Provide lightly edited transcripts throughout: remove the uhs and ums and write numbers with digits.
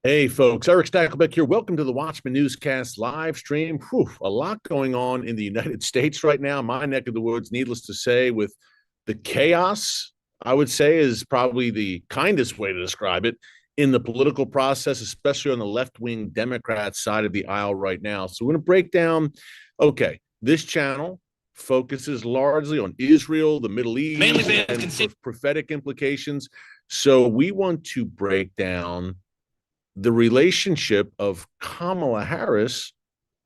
Hey, folks, Erick Stakelbeck here. Welcome to the Watchman Newscast live stream. Whew, a lot going on in the United States right now. My neck of the woods, needless to say, with the chaos, I would say is probably the kindest way to describe it in the political process, especially on the left wing Democrat side of the aisle right now. So we're going to break down. Okay, this channel focuses largely on Israel, the Middle East, and prophetic implications. So we want to break down the relationship of Kamala Harris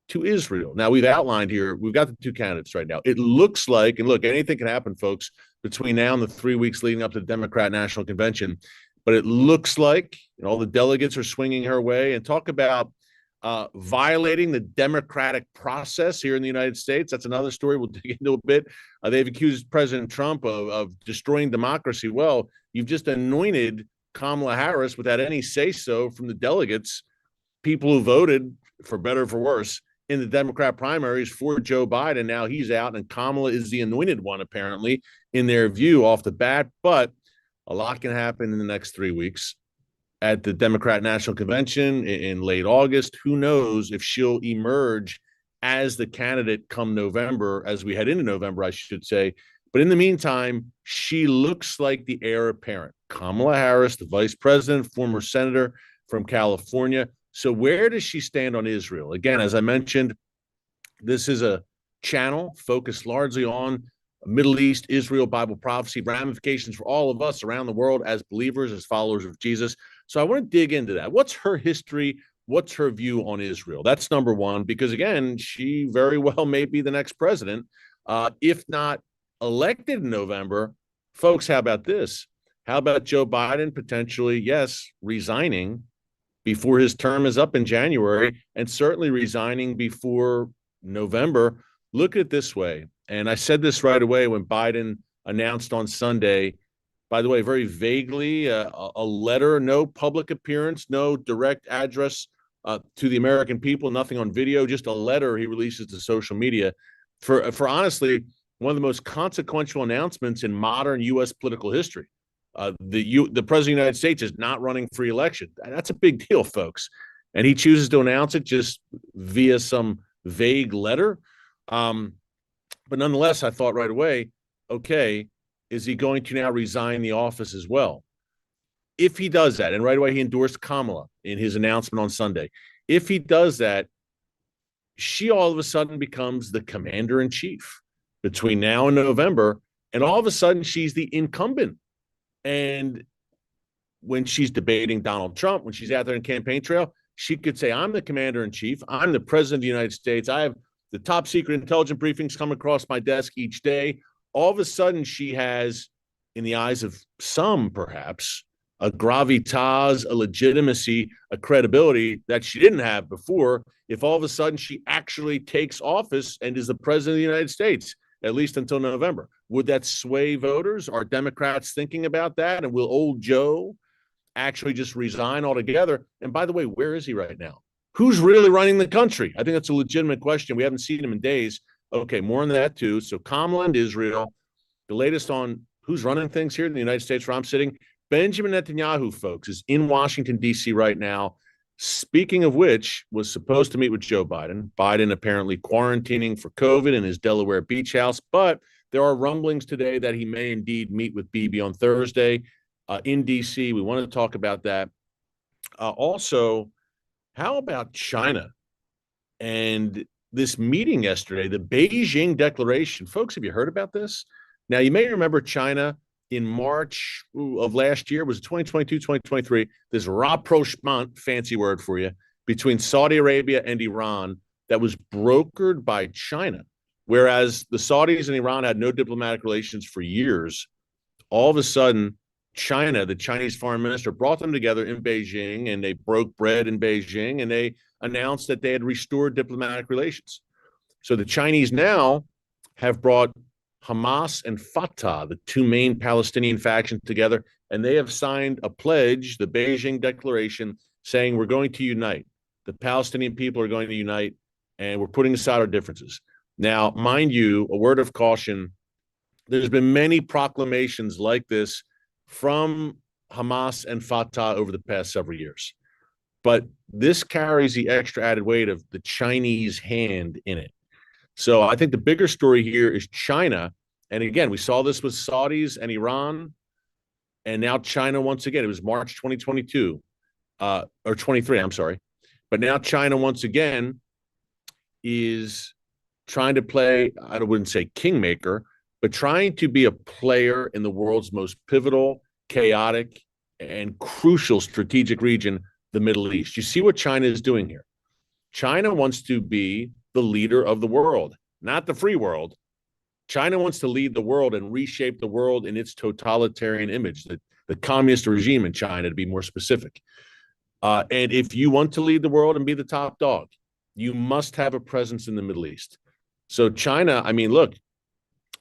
to Israel. Now, we've outlined here, we've got the two candidates right now. It looks like, and look, anything can happen, folks, between now and the 3 weeks leading up to the Democrat National Convention. But it looks like all the delegates are swinging her way. And talk about violating the democratic process here in the United States. That's another story we'll dig into a bit. They've accused President Trump of destroying democracy. Well, you've just anointed Kamala Harris without any say-so from the delegates, people who voted, for better or for worse, in the Democrat primaries for Joe Biden. Now he's out, and Kamala is the anointed one, apparently, in their view off the bat. But a lot can happen in the next 3 weeks at the Democrat National Convention in late August. Who knows if she'll emerge as the candidate come November, as we head into November, I should say. But in the meantime, she looks like the heir apparent. Kamala Harris, the vice president, former senator from California. So where does she stand on Israel? Again, as I mentioned, this is a channel focused largely on Middle East, Israel, Bible prophecy, ramifications for all of us around the world as believers, as followers of Jesus. So I want to dig into that. What's her history? What's her view on Israel? That's number one, because again, she very well may be the next president, if not elected in November. Folks, how about this? How about Joe Biden potentially, yes, resigning before his term is up in January, and certainly resigning before November? Look at it this way. And I said this right away when Biden announced on Sunday, by the way, very vaguely, a letter, no public appearance, no direct address to the American people, nothing on video, just a letter he releases to social media for honestly, one of the most consequential announcements in modern U.S. political history. The president of the United States is not running for election. That's a big deal, folks. And he chooses to announce it just via some vague letter. But nonetheless, I thought right away, okay, is he going to now resign the office as well? If he does that, and right away he endorsed Kamala in his announcement on Sunday. If he does that, she all of a sudden becomes the commander in chief between now and November. And all of a sudden she's the incumbent. And when she's debating Donald Trump, when she's out there in campaign trail, she could say, I'm the commander in chief. I'm the president of the United States. I have the top secret intelligence briefings come across my desk each day. All of a sudden, she has, in the eyes of some, perhaps, a gravitas, a legitimacy, a credibility that she didn't have before. If all of a sudden she actually takes office and is the president of the United States, at least until November, would that sway voters? Are Democrats thinking about that? And will old Joe actually just resign altogether? And by the way, where is he right now? Who's really running the country? I think that's a legitimate question. We haven't seen him in days. Okay, more on that too. So Kamala and Israel, the latest on who's running things here in the United States where I'm sitting. Benjamin Netanyahu, folks, is in Washington, D.C. right now. Speaking of which, was supposed to meet with Joe Biden. Biden apparently quarantining for COVID in his Delaware beach house. But there are rumblings today that he may indeed meet with Bibi on Thursday in D.C. We want to talk about that. Also, how about China and this meeting yesterday, the Beijing Declaration? Folks, have you heard about this? Now, you may remember China in March of last year, was 2022, 2023, this rapprochement, fancy word for you, between Saudi Arabia and Iran that was brokered by China. Whereas the Saudis and Iran had no diplomatic relations for years, all of a sudden, China, the Chinese foreign minister, brought them together in Beijing, and they broke bread in Beijing, and they announced that they had restored diplomatic relations. So the Chinese now have brought Hamas and Fatah, the two main Palestinian factions, together, and they have signed a pledge, the Beijing Declaration, saying we're going to unite. The Palestinian people are going to unite, and we're putting aside our differences. Now, mind you, a word of caution, there's been many proclamations like this from Hamas and Fatah over the past several years. but this carries the extra added weight of the Chinese hand in it. So I think the bigger story here is China. And again, we saw this with Saudis and Iran, and now China once again. It was March 2022 or 23, I'm sorry. But now China once again is trying to play, I wouldn't say kingmaker, but trying to be a player in the world's most pivotal, chaotic, and crucial strategic region, the Middle East. You see what China is doing here. China wants to be the leader of the world, not the free world. China wants to lead the world and reshape the world in its totalitarian image, the communist regime in China, to be more specific. And if you want to lead the world and be the top dog, you must have a presence in the Middle East. So China, I mean, look,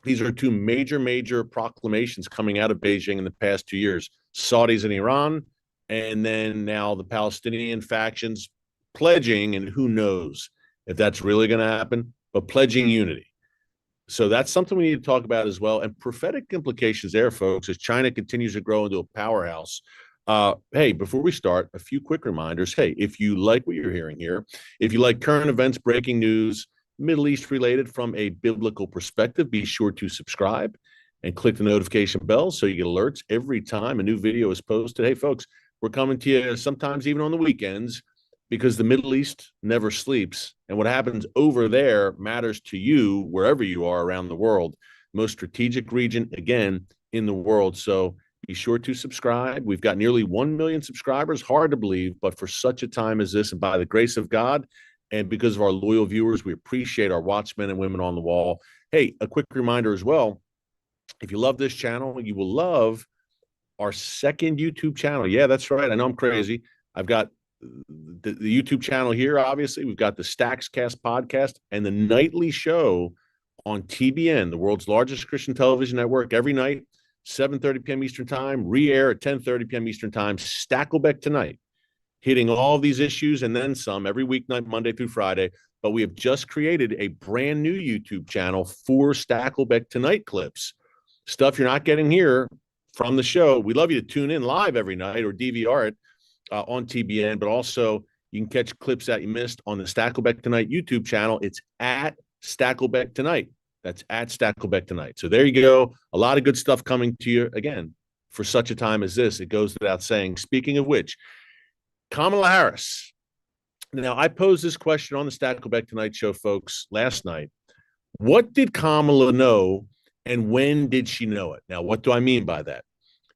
these are two major proclamations coming out of Beijing in the past 2 years, Saudis and Iran, and then now the Palestinian factions pledging, and who knows if that's really going to happen, but pledging unity. So that's something we need to talk about as well. And prophetic implications there, folks, as China continues to grow into a powerhouse. Hey, before we start, a few quick reminders. Hey, if you like what you're hearing here, if you like current events, breaking news, Middle East related from a biblical perspective, be sure to subscribe and click the notification bell so you get alerts every time a new video is posted. Hey, folks, we're coming to you sometimes even on the weekends, because the Middle East never sleeps. And what happens over there matters to you wherever you are around the world. Most strategic region, again, in the world. So be sure to subscribe. We've got nearly 1 million subscribers. Hard to believe, but for such a time as this, and by the grace of God, and because of our loyal viewers, we appreciate our watchmen and women on the wall. Hey, a quick reminder as well. If you love this channel, you will love our second YouTube channel. Yeah, that's right. I know I'm crazy. I've got the YouTube channel here, obviously. We've got the Stackscast podcast and the nightly show on TBN, the world's largest Christian television network, every night, 7:30 p.m. Eastern time, re-air at 10:30 p.m. Eastern time, Stakelbeck Tonight, hitting all of these issues and then some every weeknight, Monday through Friday. But we have just created a brand new YouTube channel for Stakelbeck Tonight clips, stuff you're not getting here from the show. We love you to tune in live every night or DVR it on TBN, but also you can catch clips that you missed on the Stakelbeck Tonight YouTube channel. It's at Stakelbeck Tonight. That's at Stakelbeck Tonight. So there you go. A lot of good stuff coming to you, again, for such a time as this. It goes without saying. Speaking of which, Kamala Harris. Now, I posed this question on the Stakelbeck Tonight show, folks, last night. What did Kamala know, and when did she know it? Now, what do I mean by that?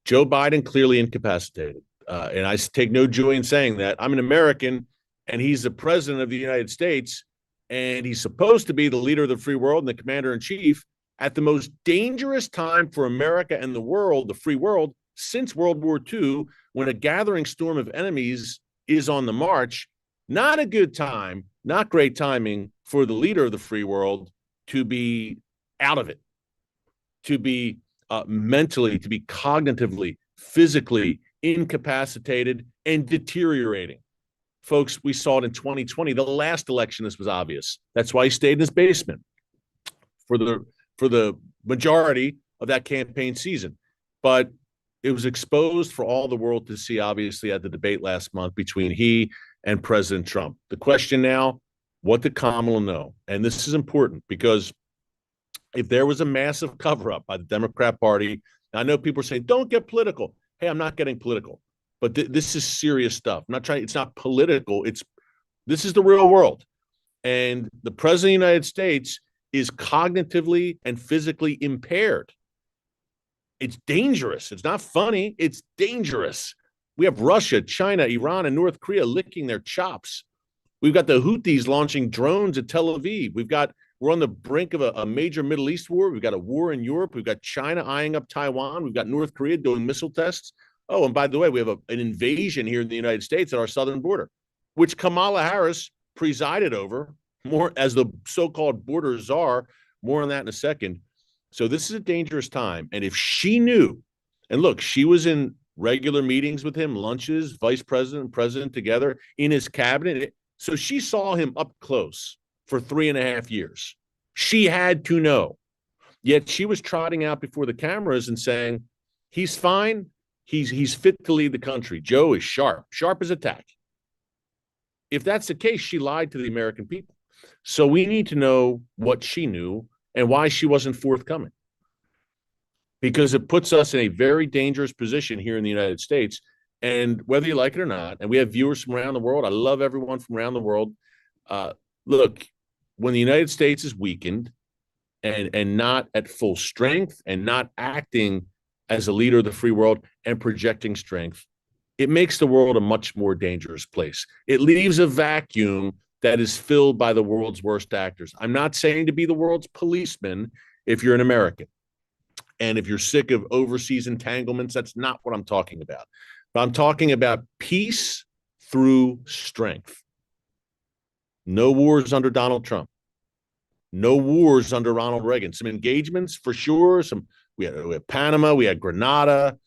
Joe Biden clearly incapacitated. And I take no joy in saying that. I'm an American, and he's the president of the United States, and he's supposed to be the leader of the free world and the commander-in-chief at the most dangerous time for America and the world, the free world, since World War II, when a gathering storm of enemies is on the march. Not a good time, not great timing for the leader of the free world to be out of it, to be mentally, to be cognitively, physically incapacitated and deteriorating. Folks, we saw it in 2020, the last election. This was obvious. That's why he stayed in his basement for the majority of that campaign season. But it was exposed for all the world to see, obviously, at the debate last month between he and President Trump. The question now, what did Kamala know? And this is important, because if there was a massive cover-up by the Democrat Party, I know people are saying, don't get political. Hey, I'm not getting political, but this is serious stuff. I'm not trying. It's not political. This is the real world. And the president of the United States is cognitively and physically impaired. It's dangerous. It's not funny. It's dangerous. We have Russia, China, Iran, and North Korea licking their chops. We've got the Houthis launching drones at Tel Aviv. We're on the brink of a major Middle East war. We've got a war in Europe. We've got China eyeing up Taiwan. We've got North Korea doing missile tests. Oh, and by the way, we have an invasion here in the United States at our southern border, which Kamala Harris presided over, more as the so-called border czar. More on that in a second. So this is a dangerous time. And if she knew, and look, she was in regular meetings with him, lunches, vice president and president together in his cabinet. So she saw him up close for 3.5 years. She had to know. Yet she was trotting out before the cameras and saying, he's fine. He's fit to lead the country. Joe is sharp as a tack. if that's the case, she lied to the American people. So we need to know what she knew and why she wasn't forthcoming, because it puts us in a very dangerous position here in the United States. And whether you like it or not, and we have viewers from around the world, I love everyone from around the world. Look, when the United States is weakened and not at full strength and not acting as a leader of the free world and projecting strength, it makes the world a much more dangerous place. It leaves a vacuum that is filled by the world's worst actors. I'm not saying to be the world's policeman if you're an American. And if you're sick of overseas entanglements, that's not what I'm talking about. But I'm talking about peace through strength. No wars under Donald Trump. No wars under Ronald Reagan. Some engagements for sure. We had Panama, we had Grenada.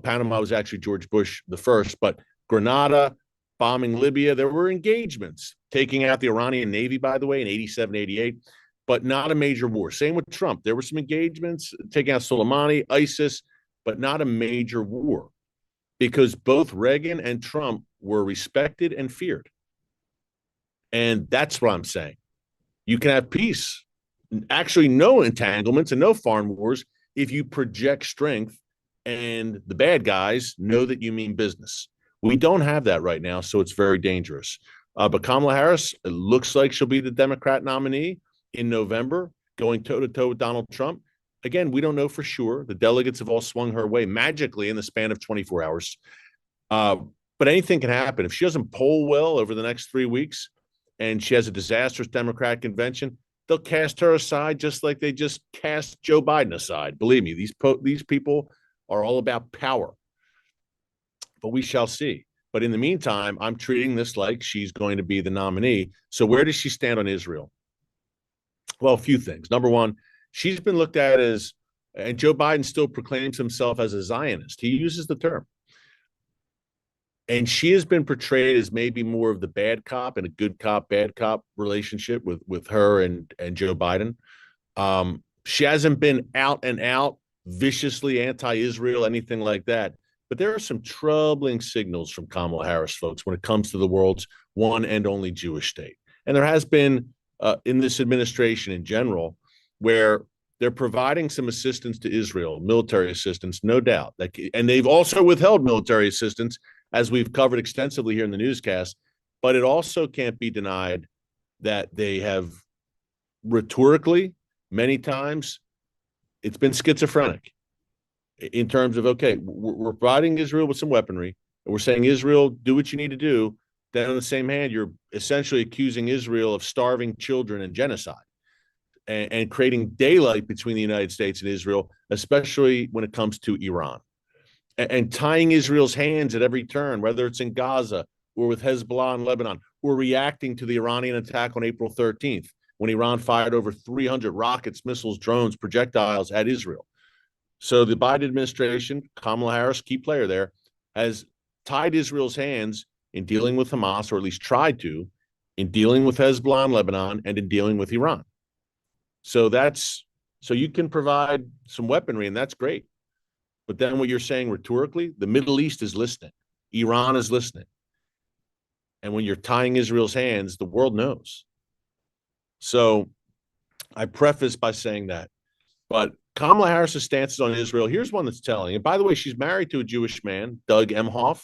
Panama was actually George Bush the first, but Grenada, bombing Libya, there were engagements, taking out the Iranian Navy, by the way, in 87, 88, but not a major war. Same with Trump. There were some engagements, taking out Soleimani, ISIS, but not a major war, because both Reagan and Trump were respected and feared. And that's what I'm saying. You can have peace, actually no entanglements and no foreign wars, if you project strength and the bad guys know that you mean business. We don't have that right now, so it's very dangerous. But Kamala Harris, it looks like she'll be the Democrat nominee in November, going toe-to-toe with Donald Trump. Again, we don't know for sure. The delegates have all swung her way magically in the span of 24 hours. But anything can happen. If she doesn't poll well over the next 3 weeks and she has a disastrous Democratic convention, they'll cast her aside just like they just cast Joe Biden aside. Believe me, these people are all about power. But we shall see. But in the meantime, I'm treating this like she's going to be the nominee. So where does she stand on Israel? Well, a few things. Number one, she's been looked at as, and Joe Biden still proclaims himself as a Zionist. He uses the term. And she has been portrayed as maybe more of the bad cop and a good cop, bad cop relationship with her and Joe Biden. She hasn't been out and out viciously anti-Israel, anything like that. But there are some troubling signals from Kamala Harris, folks, when it comes to the world's one and only Jewish state. And there has been in this administration in general, where they're providing some assistance to Israel, military assistance, no doubt. And they've also withheld military assistance, as we've covered extensively here in the newscast. But it also can't be denied that they have rhetorically, many times, it's been schizophrenic in terms of, okay, we're providing Israel with some weaponry, and we're saying, Israel, do what you need to do. Then on the same hand, you're essentially accusing Israel of starving children and genocide and creating daylight between the United States and Israel, especially when it comes to Iran, and tying Israel's hands at every turn, whether it's in Gaza or with Hezbollah in Lebanon, or reacting to the Iranian attack on April 13th, when Iran fired over 300 rockets, missiles, drones, projectiles at Israel. So the Biden administration, Kamala Harris, key player there, has tied Israel's hands in dealing with Hamas, or at least tried to, in dealing with Hezbollah in Lebanon and in dealing with Iran. So you can provide some weaponry, and that's great. But then what you're saying rhetorically, the Middle East is listening. Iran is listening. And when you're tying Israel's hands, the world knows. So I preface by saying that. But Kamala Harris's stances on Israel, here's one that's telling. And by the way, she's married to a Jewish man, Doug Emhoff.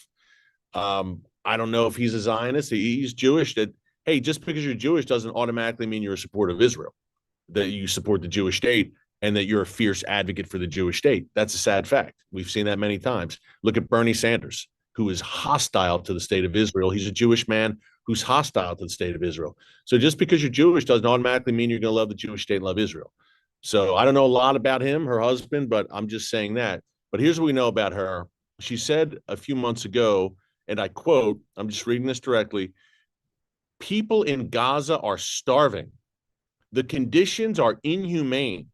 I don't know if he's a Zionist. He's Jewish. That, hey, just because you're Jewish doesn't automatically mean you're a supporter of Israel, that you support the Jewish state, and that you're a fierce advocate for the Jewish state. That's a sad fact. We've seen that many times. Look at Bernie Sanders, who is hostile to the state of Israel. He's a Jewish man who's hostile to the state of Israel. So just because you're Jewish doesn't automatically mean you're going to love the Jewish state and love Israel. So I don't know a lot about him, her husband, but I'm just saying that. But here's what we know about her. She said a few months ago, and I quote, I'm just reading this directly, "People in Gaza are starving. The conditions are inhumane,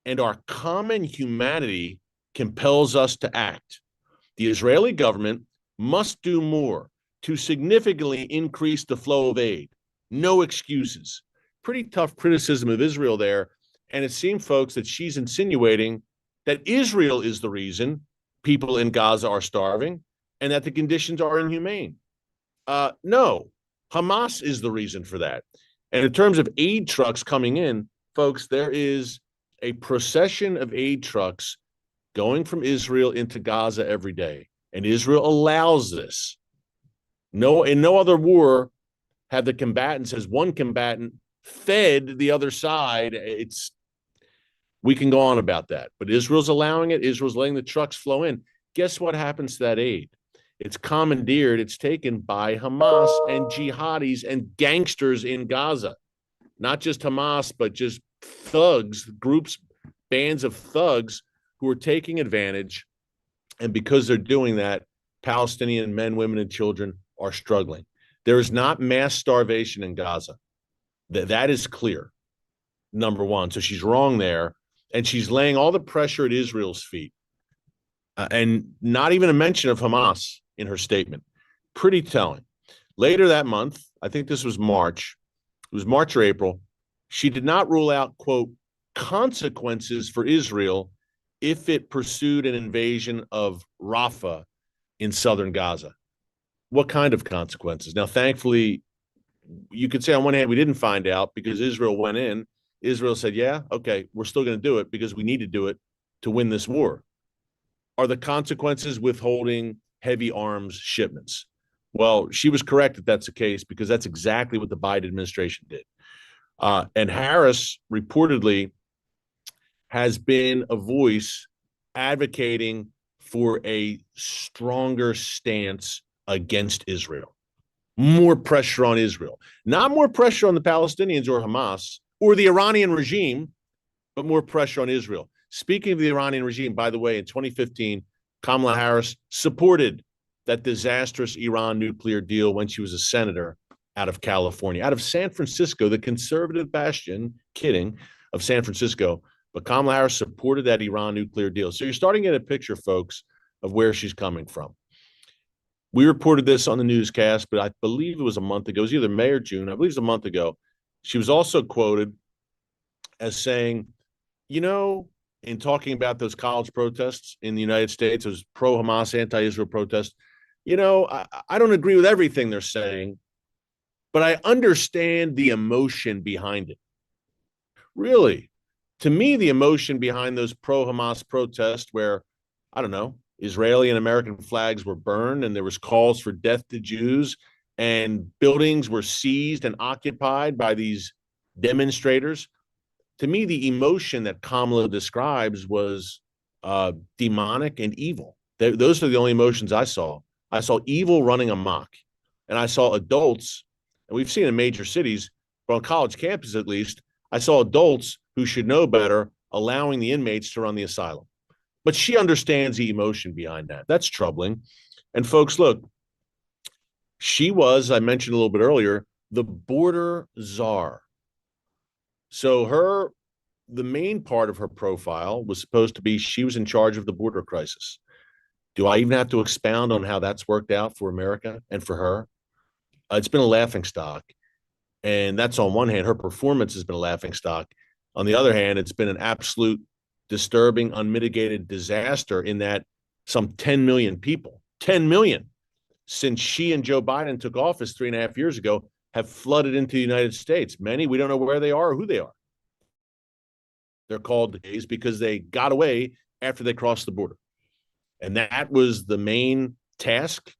and our common humanity compels us to act. The Israeli government must do more to significantly increase the flow of aid. No excuses." Pretty tough criticism of Israel there. And it seemed, folks, that she's insinuating that Israel is the reason people in Gaza are starving and that the conditions are inhumane. No, Hamas is the reason for that. And in terms of aid trucks coming in, folks, there is a procession of aid trucks going from Israel into Gaza every day. And Israel allows this. In no other war have the combatants, as one combatant, fed the other side. We can go on about that, but Israel's allowing it. Israel's letting the trucks flow in. Guess what happens to that aid? It's commandeered. It's taken by Hamas and jihadis and gangsters in Gaza. Not just Hamas, but just thugs, groups, bands of thugs who are taking advantage. And because they're doing that, Palestinian men, women, and children are struggling. There is not mass starvation in Gaza. That is clear, number one. So she's wrong there. And she's laying all the pressure at Israel's feet. And not even a mention of Hamas in her statement. Pretty telling. Later that month, I think this was March, it was March or April, she did not rule out, quote, consequences for Israel if it pursued an invasion of Rafah in southern Gaza. What kind of consequences? Now, thankfully, you could say on one hand, we didn't find out because Israel went in. Israel said, yeah, okay, we're still going to do it because we need to do it to win this war. Are the consequences withholding heavy arms shipments? Well, she was correct that that's the case because that's exactly what the Biden administration did. And Harris reportedly has been a voice advocating for a stronger stance against Israel. More pressure on Israel. Not more pressure on the Palestinians or Hamas or the Iranian regime, but more pressure on Israel. Speaking of the Iranian regime, by the way, in 2015, Kamala Harris supported that disastrous Iran nuclear deal when she was a senator out of California, out of San Francisco, the conservative bastion, kidding, of San Francisco. But Kamala Harris supported that Iran nuclear deal. So you're starting to get a picture, folks, of where she's coming from. We reported this on the newscast, but I believe it was a month ago. It was either May or June. I believe it was a month ago. She was also quoted as saying, you know, in talking about those college protests in the United States, those pro-Hamas, anti-Israel protests, you know, I don't agree with everything they're saying, but I understand the emotion behind it. Really, to me, the emotion behind those pro-Hamas protests where, I don't know, Israeli and American flags were burned and there was calls for death to Jews and buildings were seized and occupied by these demonstrators. To me, the emotion that Kamala describes was demonic and evil. Those are the only emotions I saw. I saw evil running amok, and I saw adults, and we've seen in major cities, but on college campuses at least, I saw adults who should know better allowing the inmates to run the asylum. But she understands the emotion behind that. That's troubling. And folks, look, she was, I mentioned a little bit earlier, the border czar. So the main part of her profile was supposed to be she was in charge of the border crisis. Do I even have to expound on how that's worked out for America and for her? It's been a laughingstock. And that's on one hand, her performance has been a laughingstock. On the other hand, it's been an absolute disturbing, unmitigated disaster in that some 10 million people, 10 million, since she and Joe Biden took office 3.5 years ago, have flooded into the United States. Many, we don't know where they are or who they are. They're called gays because they got away after they crossed the border. And that was the main task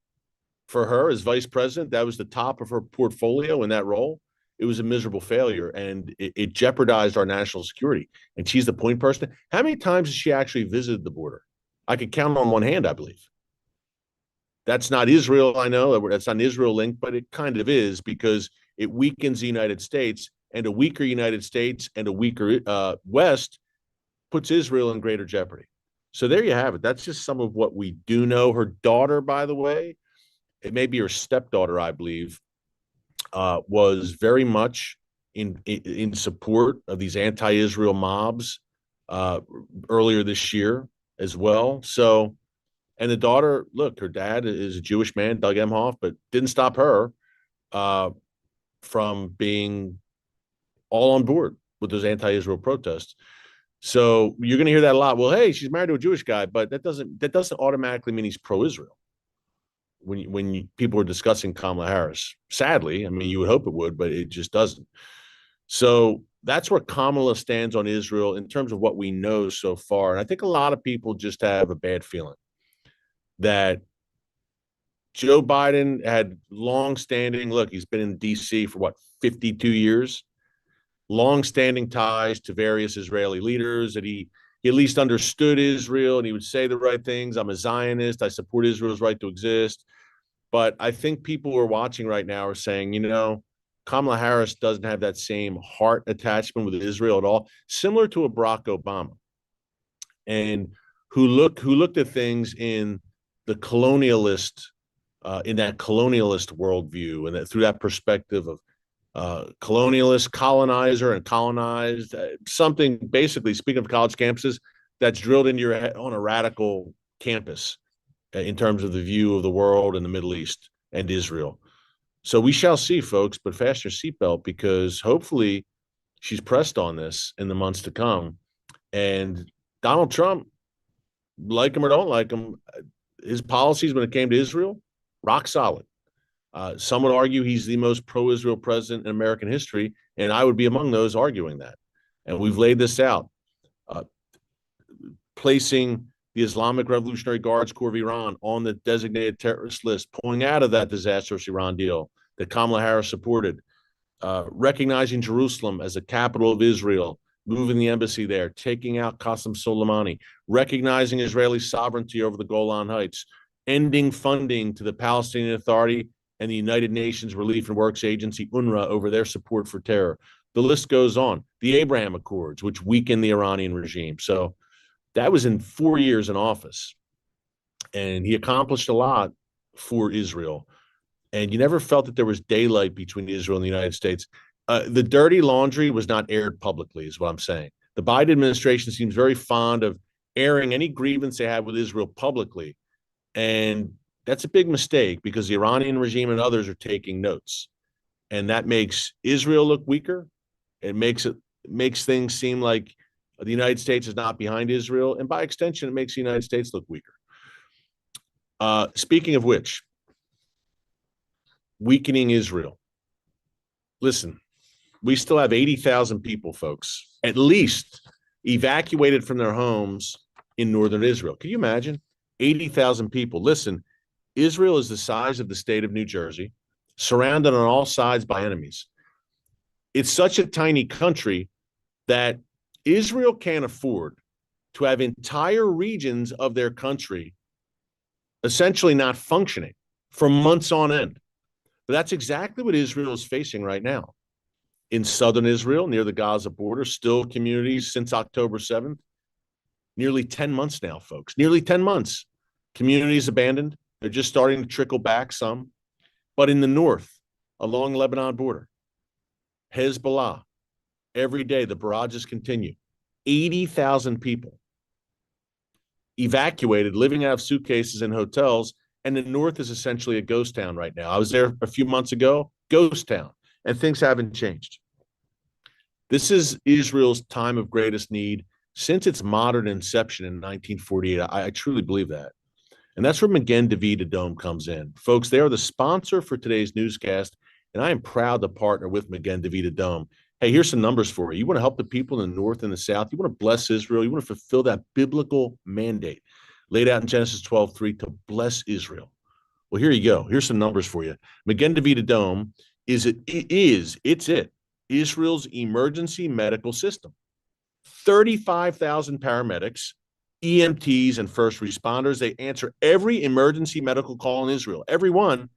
for her as vice president. That was the top of her portfolio in that role. It was a miserable failure, and it jeopardized our national security. And she's the point person. How many times has she actually visited the border? I could count on one hand, I believe. That's not Israel, I know. That's not an Israel link, but it kind of is because it weakens the United States, and a weaker United States and a weaker West puts Israel in greater jeopardy. So there you have it. That's just some of what we do know. Her daughter, by the way, it may be her stepdaughter, I believe, was very much in support of these anti-Israel mobs earlier this year as well. So, and the daughter, look, her dad is a Jewish man, Doug Emhoff, but didn't stop her from being all on board with those anti-Israel protests. So you're going to hear that a lot. Well, hey, she's married to a Jewish guy, but that doesn't automatically mean he's pro-Israel. people are discussing Kamala Harris. Sadly, I mean, you would hope it would, but it just doesn't. So that's where Kamala stands on Israel in terms of what we know so far. And I think a lot of people just have a bad feeling that Joe Biden had long-standing, look, he's been in D.C. for what, 52 years, long-standing ties to various Israeli leaders, that he at least understood Israel and he would say the right things. I'm a Zionist. I support Israel's right to exist. But I think people who are watching right now are saying, Kamala Harris doesn't have that same heart attachment with Israel at all, similar to a Barack Obama, and who looked at things in the colonialist, in that colonialist worldview, and that through that perspective of colonialist, colonizer, and colonized, something basically, speaking of college campuses, that's drilled into your head on a radical campus in terms of the view of the world and the Middle East and Israel. So we shall see, folks, but fasten your seatbelt, because hopefully she's pressed on this in the months to come. And Donald Trump, like him or don't like him, his policies when it came to Israel, rock solid. Some would argue he's the most pro-Israel president in American history, and I would be among those arguing that. And we've laid this out, placing the Islamic Revolutionary Guards Corps of Iran on the designated terrorist list, pulling out of that disastrous Iran deal that Kamala Harris supported, recognizing Jerusalem as the capital of Israel, moving the embassy there, taking out Qasem Soleimani, recognizing Israeli sovereignty over the Golan Heights, ending funding to the Palestinian Authority and the United Nations Relief and Works Agency, UNRWA, over their support for terror. The list goes on. The Abraham Accords, which weakened the Iranian regime. So that was in 4 years in office. And he accomplished a lot for Israel. And you never felt that there was daylight between Israel and the United States. The dirty laundry was not aired publicly, is what I'm saying. The Biden administration seems very fond of airing any grievance they have with Israel publicly. And that's a big mistake, because the Iranian regime and others are taking notes. And that makes Israel look weaker. It makes things seem like the United States is not behind Israel. And by extension, it makes the United States look weaker. Speaking of which, weakening Israel. Listen, we still have 80,000 people, folks, at least evacuated from their homes in northern Israel. Can you imagine? 80,000 people. Listen, Israel is the size of the state of New Jersey, surrounded on all sides by enemies. It's such a tiny country that Israel can't afford to have entire regions of their country essentially not functioning for months on end. But that's exactly what Israel is facing right now. In southern Israel, near the Gaza border, still communities since October 7th. Nearly 10 months now, folks. Nearly 10 months. Communities abandoned. They're just starting to trickle back some. But in the north, along the Lebanon border, Hezbollah, every day the barrages continue. 80,000 people evacuated, living out of suitcases in hotels. And the north is essentially a ghost town right now. I was there a few months ago, ghost town, and things haven't changed. This is Israel's time of greatest need since its modern inception in 1948. I truly believe that. And that's where Magen David Adom comes in. Folks, they are the sponsor for today's newscast, and I am proud to partner with Magen David Adom. Hey, here's some numbers for you. You want to help the people in the north and the south. You want to bless Israel. You want to fulfill that biblical mandate laid out in Genesis 12:3 to bless Israel. Well, here you go. Here's some numbers for you. Magen David Adom is Israel's emergency medical system. 35,000 paramedics, EMTs, and first responders. They answer every emergency medical call in Israel, every one,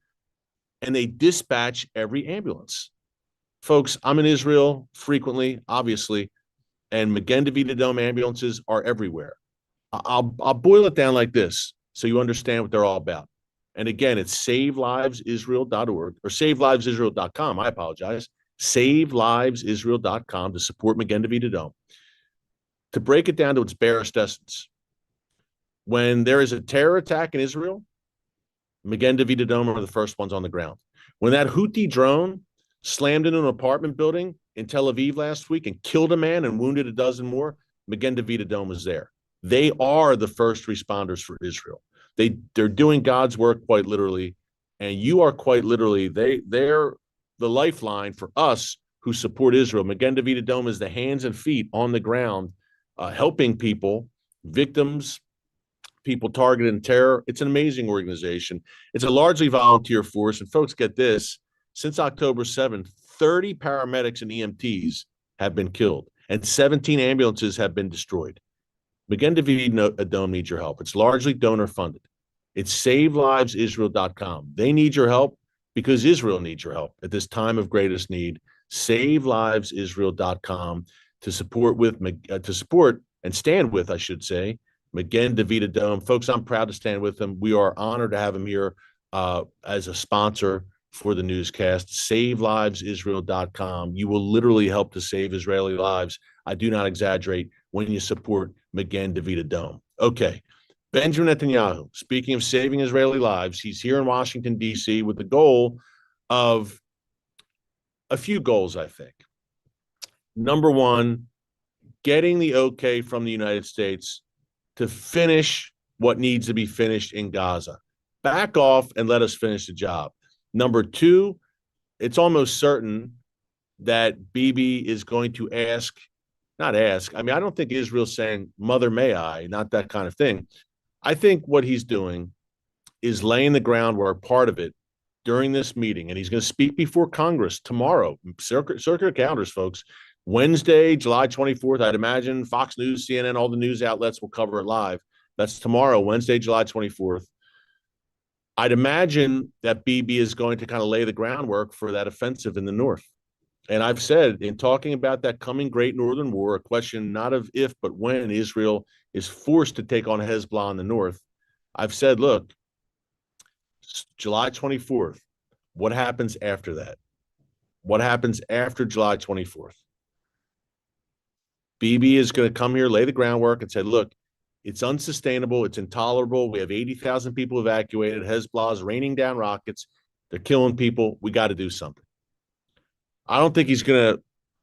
and they dispatch every ambulance. Folks, I'm in Israel frequently, obviously, and Magen David Adom ambulances are everywhere. I'll boil it down like this so you understand what they're all about. And again, it's SaveLivesIsrael.org or SaveLivesIsrael.com. I apologize. SaveLivesIsrael.com to support Magen David Adom. To break it down to its barest essence, when there is a terror attack in Israel, Magen David Adom are the first ones on the ground. When that Houthi drone slammed into an apartment building in Tel Aviv last week and killed a man and wounded a dozen more, Magen David Adom was there. They are the first responders for Israel. They're doing God's work quite literally, and you are quite literally they're the lifeline for us who support Israel. Magen David Adom is the hands and feet on the ground, helping people, victims, people targeted in terror. It's an amazing organization. It's a largely volunteer force. And folks, get this, since October 7th, 30 paramedics and EMTs have been killed and 17 ambulances have been destroyed. Magen David Adom needs your help. It's largely donor funded. It's SaveLivesIsrael.com. They need your help because Israel needs your help at this time of greatest need. SaveLivesIsrael.com to support and stand with, I should say, Magen David Adom. Folks, I'm proud to stand with him. We are honored to have him here as a sponsor for the newscast. SaveLivesIsrael.com. You will literally help to save Israeli lives. I do not exaggerate when you support Magen David Adom. Okay. Benjamin Netanyahu, speaking of saving Israeli lives, he's here in Washington, D.C. with the goal of a few goals, I think. Number one, getting the okay from the United States to finish what needs to be finished in Gaza. Back off and let us finish the job. Number two, it's almost certain that Bibi is going to I don't think Israel's saying, Mother, may I, not that kind of thing. I think what he's doing is laying the groundwork, part of it, during this meeting, and he's going to speak before Congress tomorrow. Circular calendars, folks. Wednesday, July 24th, I'd imagine Fox News, CNN, all the news outlets will cover it live. That's tomorrow, Wednesday, July 24th. I'd imagine that Bibi is going to kind of lay the groundwork for that offensive in the north. And I've said, in talking about that coming great northern war, a question not of if, but when Israel is forced to take on Hezbollah in the north, I've said, look, July 24th, what happens after that? What happens after July 24th? Bibi is going to come here, lay the groundwork, and say, look, it's unsustainable. It's intolerable. We have 80,000 people evacuated. Hezbollah is raining down rockets. They're killing people. We got to do something. I don't think he's going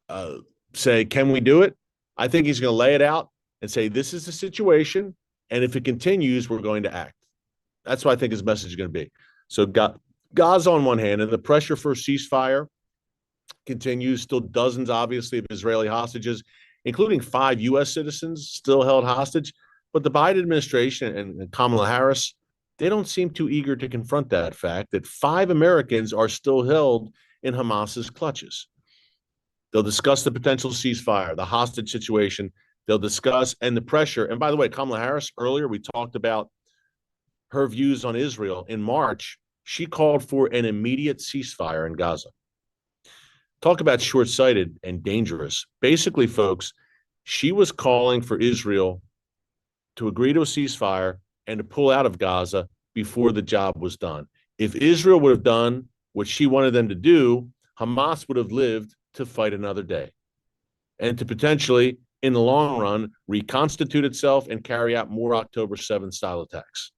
to say, can we do it? I think he's going to lay it out and say, this is the situation, and if it continues, we're going to act. That's what I think his message is going to be. So Gaza on one hand, and the pressure for a ceasefire continues. Still dozens, obviously, of Israeli hostages, including 5 U.S. citizens still held hostage. But the Biden administration and Kamala Harris, they don't seem too eager to confront that fact that 5 Americans are still held in Hamas's clutches. They'll discuss the potential ceasefire, the hostage situation. They'll discuss, and the pressure. And by the way, Kamala Harris, earlier we talked about her views on Israel. In March, she called for an immediate ceasefire in Gaza. Talk about short-sighted and dangerous. Basically, folks, she was calling for Israel to agree to a ceasefire and to pull out of Gaza before the job was done. If Israel would have done what she wanted them to do, Hamas would have lived to fight another day and to potentially, in the long run, reconstitute itself and carry out more October 7th style attacks,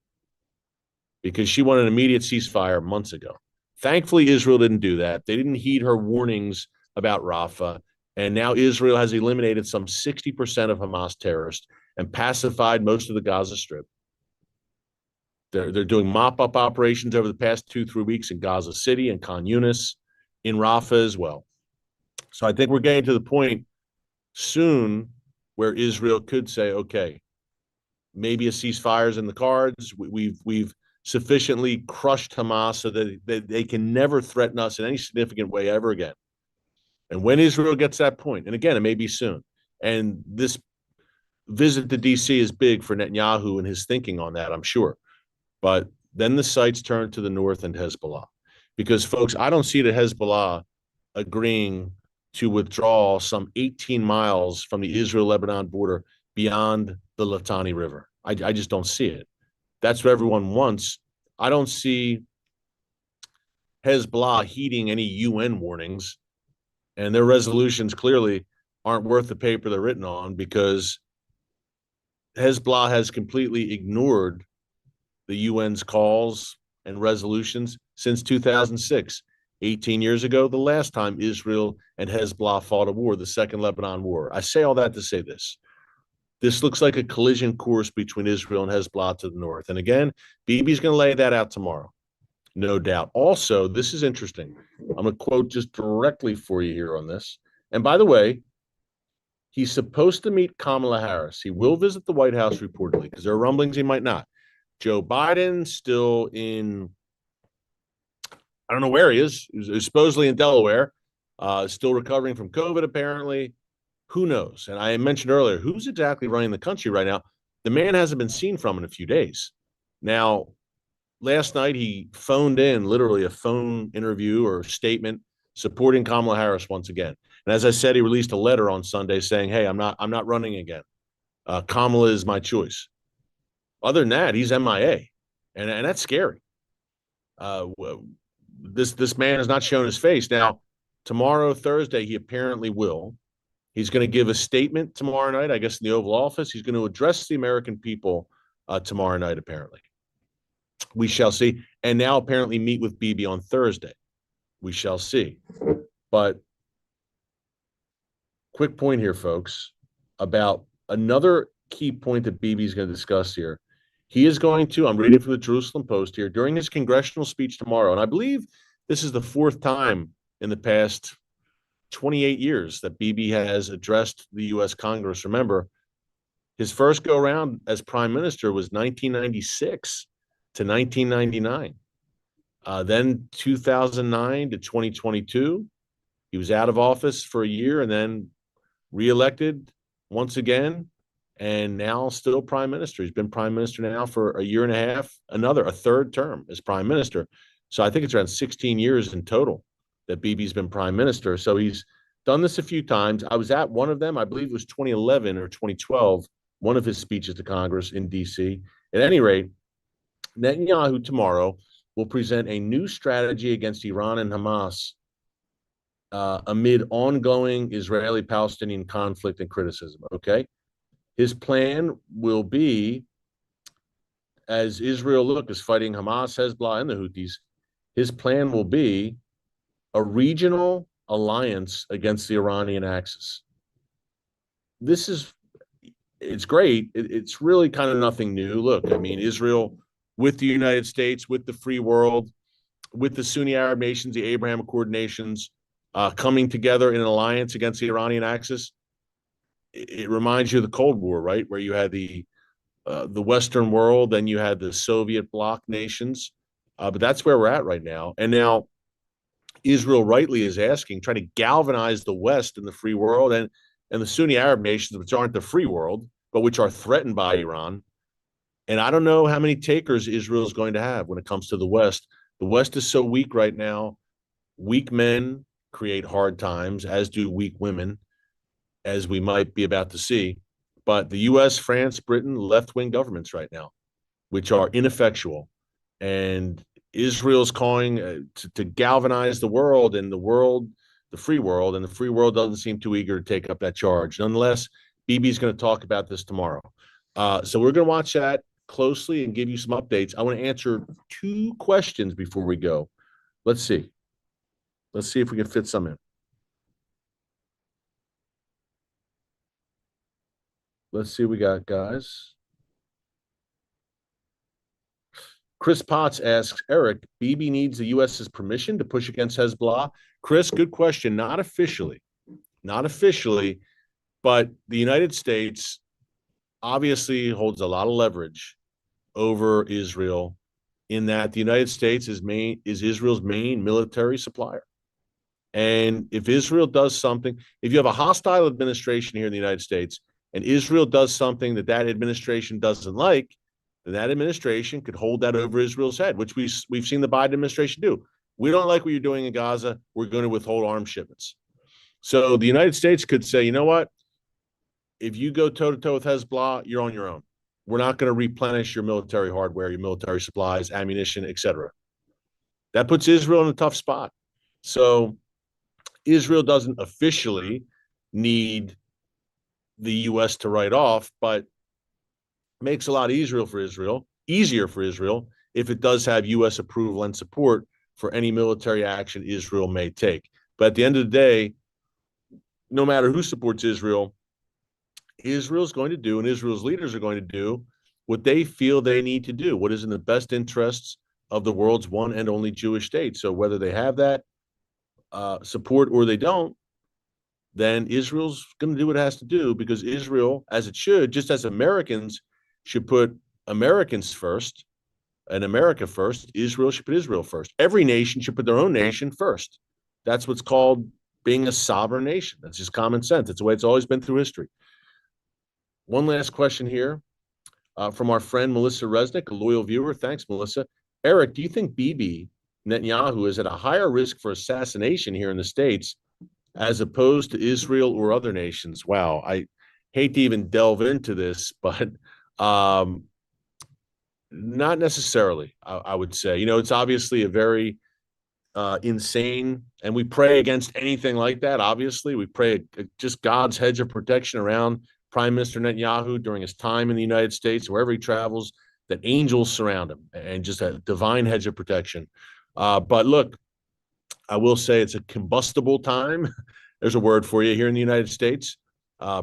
because she wanted an immediate ceasefire months ago. Thankfully, Israel didn't do that. They didn't heed her warnings about Rafah, and now Israel has eliminated some 60% of Hamas terrorists and pacified most of the Gaza Strip. They're doing mop-up operations over the past 2-3 weeks in Gaza City and Khan Yunis, in Rafah as well. So I think we're getting to the point soon where Israel could say, okay, maybe a ceasefire is in the cards. We've sufficiently crushed Hamas so that they can never threaten us in any significant way ever again. And when Israel gets that point, and again, it may be soon, and this visit to D.C. is big for Netanyahu and his thinking on that, I'm sure. But then the sights turn to the north and Hezbollah. Because, folks, I don't see the Hezbollah agreeing to withdraw some 18 miles from the Israel-Lebanon border beyond the Litani River. I just don't see it. That's what everyone wants. I don't see Hezbollah heeding any UN warnings, and their resolutions clearly aren't worth the paper they're written on, because Hezbollah has completely ignored the UN's calls and resolutions since 2006, 18 years ago, the last time Israel and Hezbollah fought a war, the Second Lebanon War. I say all that to say this. This looks like a collision course between Israel and Hezbollah to the north. And again, Bibi's going to lay that out tomorrow, no doubt. Also, this is interesting. I'm going to quote just directly for you here on this. And by the way, he's supposed to meet Kamala Harris. He will visit the White House reportedly, because there are rumblings he might not. Joe Biden still in, I don't know where he is. He's supposedly in Delaware, still recovering from COVID, apparently. Who knows? And I mentioned earlier, who's exactly running the country right now? The man hasn't been seen from in a few days. Now, last night he phoned in literally a phone interview or statement supporting Kamala Harris once again. And as I said, he released a letter on Sunday saying, "Hey, I'm not running again. Kamala is my choice." Other than that, he's MIA, and that's scary. This man has not shown his face. Now, tomorrow, Thursday, he apparently will. He's going to give a statement tomorrow night, I guess, in the Oval Office. He's going to address the American people tomorrow night, apparently. We shall see. And now apparently meet with Bibi on Thursday. We shall see. But quick point here, folks, about another key point that Bibi is going to discuss here. He is going to, I'm reading from the Jerusalem Post here, during his congressional speech tomorrow, and I believe this is the fourth time in the past 28 years that Bibi has addressed the U.S. Congress. Remember, his first go-around as prime minister was 1996 to 1999. Then 2009 to 2022, he was out of office for a year and then reelected once again, and now still prime minister. He's been prime minister now for a year and a half, a third term as prime minister. So I think it's around 16 years in total that Bibi's been prime minister. So he's done this a few times. I was at one of them, I believe it was 2011 or 2012, one of his speeches to Congress in D.C. At any rate, Netanyahu tomorrow will present a new strategy against Iran and Hamas amid ongoing Israeli-Palestinian conflict and criticism, okay? His plan will be, as Israel is fighting Hamas, Hezbollah, and the Houthis, his plan will be a regional alliance against the Iranian axis. It's great. It's really kind of nothing new. Look, I mean, Israel with the United States, with the free world, with the Sunni Arab nations, the Abraham Accord nations, coming together in an alliance against the Iranian axis. It reminds you of the Cold War, right? Where you had the Western world, then you had the Soviet bloc nations. But that's where we're at right now. And now Israel rightly is asking, trying to galvanize the West and the free world and the Sunni Arab nations, which aren't the free world, but which are threatened by Iran. And I don't know how many takers Israel is going to have when it comes to the West. The West is so weak right now. Weak men create hard times, as do weak women, as we might be about to see. But the U.S., France, Britain, left-wing governments right now, which are ineffectual. And Israel's calling to galvanize the world, and the free world, and the free world doesn't seem too eager to take up that charge. Nonetheless, Bibi's going to talk about this tomorrow. So we're going to watch that closely and give you some updates. I want to answer two questions before we go. Let's see. Let's see if we can fit some in. Let's see what we got, guys. Chris Potts asks, Eric, Bibi needs the U.S.'s permission to push against Hezbollah? Chris, good question. Not officially, but the United States obviously holds a lot of leverage over Israel, in that the United States is Israel's main military supplier. And if Israel does something, if you have a hostile administration here in the United States and Israel does something that administration doesn't like, then that administration could hold that over Israel's head, which we've seen the Biden administration do. We don't like what you're doing in Gaza. We're going to withhold arms shipments. So the United States could say, you know what? If you go toe-to-toe with Hezbollah, you're on your own. We're not going to replenish your military hardware, your military supplies, ammunition, etc. That puts Israel in a tough spot. So Israel doesn't officially need the U.S. to write off, but makes a lot easier for Israel if it does have U.S. approval and support for any military action Israel may take. But at the end of the day, no matter who supports Israel, Israel's going to do and Israel's leaders are going to do what they feel they need to do, what is in the best interests of the world's one and only Jewish state. So whether they have that support or they don't, then Israel's going to do what it has to do, because Israel, as it should, just as Americans should put Americans first and America first, Israel should put Israel first. Every nation should put their own nation first. That's what's called being a sovereign nation. That's just common sense. That's the way it's always been through history. One last question here from our friend Melissa Resnick, a loyal viewer. Thanks, Melissa. Eric, do you think Bibi Netanyahu is at a higher risk for assassination here in the States as opposed to Israel or other nations? Wow, I hate to even delve into this, but not necessarily, I would say. It's obviously a very insane, and we pray against anything like that. Obviously, we pray just God's hedge of protection around Prime Minister Netanyahu during his time in the United States, wherever he travels, that angels surround him and just a divine hedge of protection. But look, I will say it's a combustible time. There's a word for you here in the United States.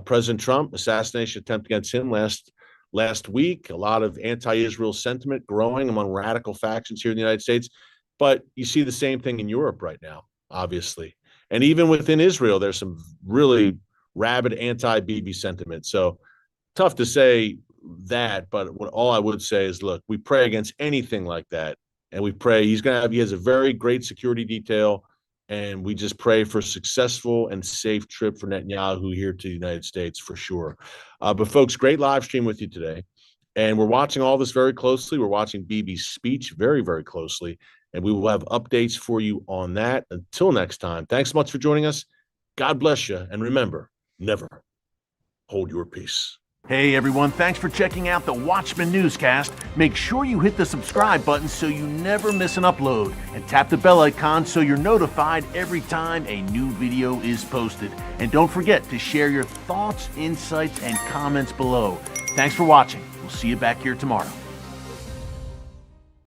President Trump, assassination attempt against him last week. A lot of anti-Israel sentiment growing among radical factions here in the United States. But you see the same thing in Europe right now, obviously. And even within Israel, there's some really rabid anti-Bibi sentiment. So tough to say that, but all I would say is, look, we pray against anything like that. And we pray he has a very great security detail. And we just pray for a successful and safe trip for Netanyahu here to the United States for sure. But folks, great live stream with you today. And we're watching all this very closely. We're watching Bibi's speech very, very closely. And we will have updates for you on that. Until next time, thanks so much for joining us. God bless you. And remember, never hold your peace. Hey everyone, thanks for checking out the Watchman Newscast. Make sure you hit the subscribe button so you never miss an upload, and tap the bell icon so you're notified every time a new video is posted. And don't forget to share your thoughts, insights, and comments below. Thanks for watching. We'll see you back here tomorrow.